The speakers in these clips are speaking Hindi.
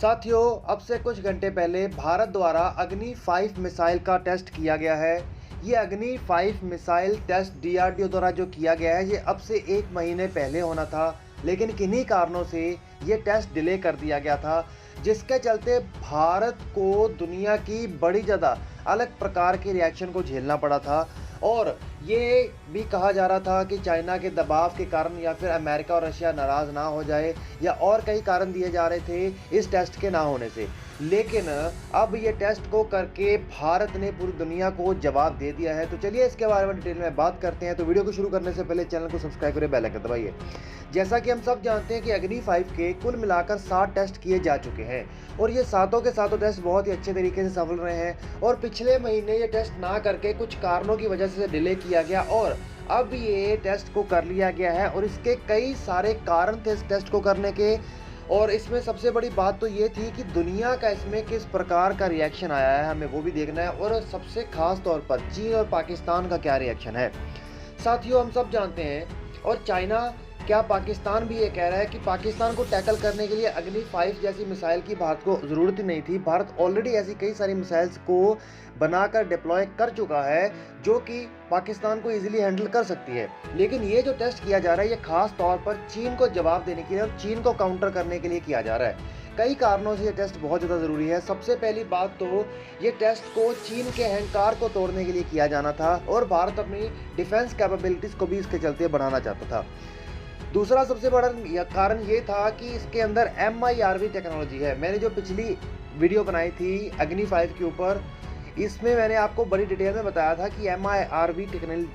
साथियों, अब से कुछ घंटे पहले भारत द्वारा अग्नि 5 मिसाइल का टेस्ट किया गया है। ये अग्नि 5 मिसाइल टेस्ट डीआरडीओ द्वारा जो किया गया है, ये अब से 1 महीने पहले होना था, लेकिन किन्हीं कारणों से ये टेस्ट डिले कर दिया गया था, जिसके चलते भारत को दुनिया की बड़ी ज़्यादा अलग प्रकार के रिएक्शन को झेलना पड़ा था। और ये भी कहा जा रहा था कि चाइना के दबाव के कारण या फिर अमेरिका और रशिया नाराज़ ना हो जाए, या और कई कारण दिए जा रहे थे इस टेस्ट के ना होने से। लेकिन अब ये टेस्ट को करके भारत ने पूरी दुनिया को जवाब दे दिया है। तो चलिए इसके बारे में डिटेल में बात करते हैं। तो वीडियो को शुरू करने से पहले चैनल को सब्सक्राइब करें, बेल आइकन दबाइए। जैसा कि हम सब जानते हैं कि अग्नि 5 के कुल मिलाकर 7 टेस्ट किए जा चुके हैं, और ये सातों के सातों टेस्ट बहुत ही अच्छे तरीके से सफल रहे हैं। और पिछले महीने ये टेस्ट ना करके कुछ कारणों की वजह से डिले किया गया, और अब ये टेस्ट को कर लिया गया है। और इसके कई सारे कारण थे इस टेस्ट को करने के, और इसमें सबसे बड़ी बात तो ये थी कि दुनिया का इसमें किस प्रकार का रिएक्शन आया है, हमें वो भी देखना है। और सबसे खास तौर पर चीन और पाकिस्तान का क्या रिएक्शन है। साथियों, हम सब जानते हैं, और चाइना क्या पाकिस्तान भी ये कह रहा है कि पाकिस्तान को टैकल करने के लिए अग्नि 5 जैसी मिसाइल की भारत को ज़रूरत ही नहीं थी। भारत ऑलरेडी ऐसी कई सारी मिसाइल्स को बनाकर डिप्लॉय कर चुका है, जो कि पाकिस्तान को इजीली हैंडल कर सकती है। लेकिन ये जो टेस्ट किया जा रहा है, ये खास तौर पर चीन को जवाब देने के लिए और चीन को काउंटर करने के लिए किया जा रहा है। कई कारणों से ये टेस्ट बहुत ज़्यादा ज़रूरी है। सबसे पहली बात तो ये टेस्ट को चीन के अहंकार को तोड़ने के लिए किया जाना था, और भारत अपनी डिफेंस कैपेबिलिटीज़ को भी इसके चलते बढ़ाना चाहता था। दूसरा सबसे बड़ा कारण ये था कि इसके अंदर MIRV टेक्नोलॉजी है। मैंने जो पिछली वीडियो बनाई थी अग्नि 5 के ऊपर, इसमें मैंने आपको बड़ी डिटेल में बताया था कि MIRV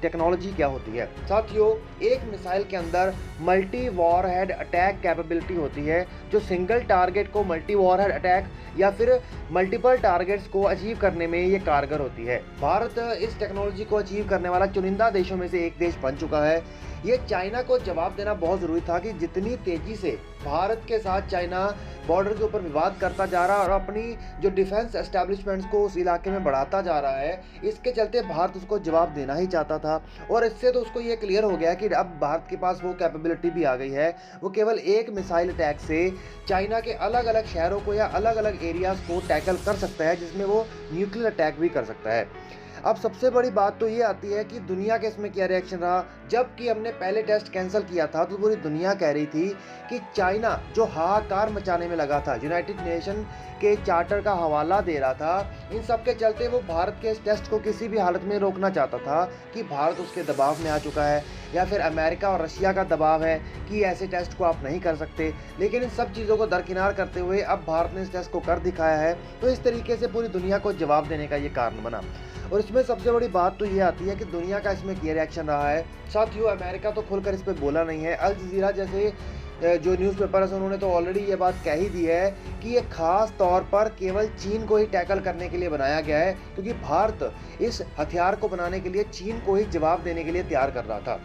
टेक्नोलॉजी क्या होती है। साथियों, एक मिसाइल के अंदर मल्टी वॉरहेड अटैक कैपेबिलिटी होती है, जो सिंगल टारगेट को मल्टी वॉरहेड अटैक या फिर मल्टीपल टारगेट्स को अचीव करने में ये कारगर होती है। भारत इस टेक्नोलॉजी को अचीव करने वाला चुनिंदा देशों में से एक देश बन चुका है। ये चाइना को जवाब देना बहुत ज़रूरी था कि जितनी तेज़ी से भारत के साथ चाइना बॉर्डर के ऊपर विवाद करता जा रहा है और अपनी जो डिफेंस एस्टैब्लिशमेंट्स को उस इलाके में बढ़ाता जा रहा है, इसके चलते भारत उसको जवाब देना ही चाहता था। और इससे तो उसको ये क्लियर हो गया कि अब भारत के पास वो कैपेबिलिटी भी आ गई है। वो केवल एक मिसाइल अटैक से चाइना के अलग अलग शहरों को या अलग अलग एरियाज़ को टैकल कर सकता है, जिसमें वो न्यूक्लियर अटैक भी कर सकता है। अब सबसे बड़ी बात तो ये आती है कि दुनिया के इसमें क्या रिएक्शन रहा। जबकि हमने पहले टेस्ट कैंसिल किया था, तो पूरी दुनिया कह रही थी कि चाइना जो हाहाकार मचाने में लगा था, यूनाइटेड नेशन के चार्टर का हवाला दे रहा था, इन सब के चलते वो भारत के इस टेस्ट को किसी भी हालत में रोकना चाहता था कि भारत उसके दबाव में आ चुका है, या फिर अमेरिका और रशिया का दबाव है कि ऐसे टेस्ट को आप नहीं कर सकते। लेकिन इन सब चीज़ों को दरकिनार करते हुए अब भारत ने इस टेस्ट को कर दिखाया है। तो इस तरीके से पूरी दुनिया को जवाब देने का ये कारण बना। और इसमें सबसे बड़ी बात तो ये आती है कि दुनिया का इसमें क्या रिएक्शन रहा है। साथियों, अमेरिका तो खुलकर इस पर बोला नहीं है। अल जज़ीरा जैसे जो न्यूज़पेपर है, उन्होंने तो ऑलरेडी ये बात कह ही दी है कि ये खास तौर पर केवल चीन को ही टैकल करने के लिए बनाया गया है, क्योंकि भारत इस हथियार को बनाने के लिए चीन को ही जवाब देने के लिए तैयार कर रहा था।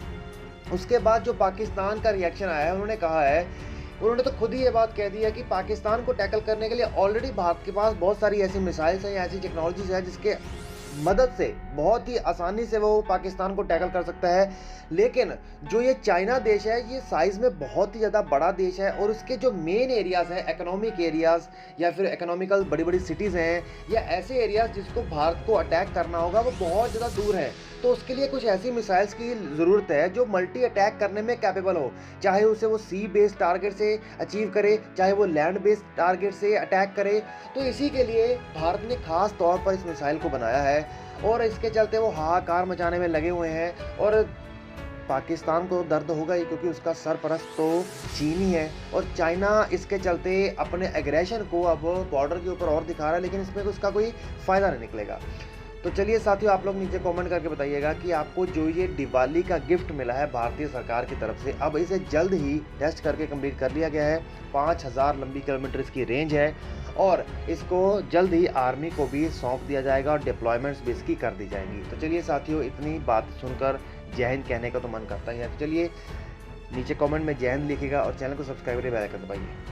उसके बाद जो पाकिस्तान का रिएक्शन आया है, उन्होंने तो खुद ही ये बात कह दी है कि पाकिस्तान को टैकल करने के लिए ऑलरेडी भारत के पास बहुत सारी ऐसी मिसाइल्स हैं या ऐसी टेक्नोलॉजीज हैं जिसके मदद से बहुत ही आसानी से वो पाकिस्तान को टैकल कर सकता है। लेकिन जो ये चाइना देश है, ये साइज़ में बहुत ही ज़्यादा बड़ा देश है, और उसके जो मेन एरियाज़ हैं, इकोनॉमिक एरियाज़ या फिर इकोनॉमिकल बड़ी बड़ी सिटीज़ हैं, या ऐसे एरियाज़ जिसको भारत को अटैक करना होगा, वो बहुत ज़्यादा दूर है। तो उसके लिए कुछ ऐसी मिसाइल्स की ज़रूरत है जो मल्टी अटैक करने में कैपेबल हो, चाहे उसे वो सी बेस्ड टारगेट से अचीव करे, चाहे वो लैंड बेस्ड टारगेट से अटैक करे। तो इसी के लिए भारत ने खास तौर पर इस मिसाइल को बनाया है, और इसके चलते वो हाहाकार मचाने में लगे हुए हैं। और पाकिस्तान को दर्द होगा ही, क्योंकि उसका सरपरस्त तो चीन ही है, और चाइना इसके चलते अपने एग्रेशन को अब बॉर्डर के ऊपर और दिखा रहा है, लेकिन इसमें उसका कोई फ़ायदा नहीं निकलेगा। तो चलिए साथियों, आप लोग नीचे कमेंट करके बताइएगा कि आपको जो ये दिवाली का गिफ्ट मिला है भारतीय सरकार की तरफ से, अब इसे जल्द ही टेस्ट करके कंप्लीट कर लिया गया है। 5000 लंबी किलोमीटर इसकी रेंज है, और इसको जल्द ही आर्मी को भी सौंप दिया जाएगा, और डिप्लॉयमेंट्स भी इसकी कर दी जाएंगी। तो चलिए साथियों, इतनी बात सुनकर जय हिंद कहने का तो मन करता ही है। तो चलिए नीचे कमेंट में जय हिंद लिखिएगा, और चैनल को सब्सक्राइब करिए, बेल आइकन दबाइए।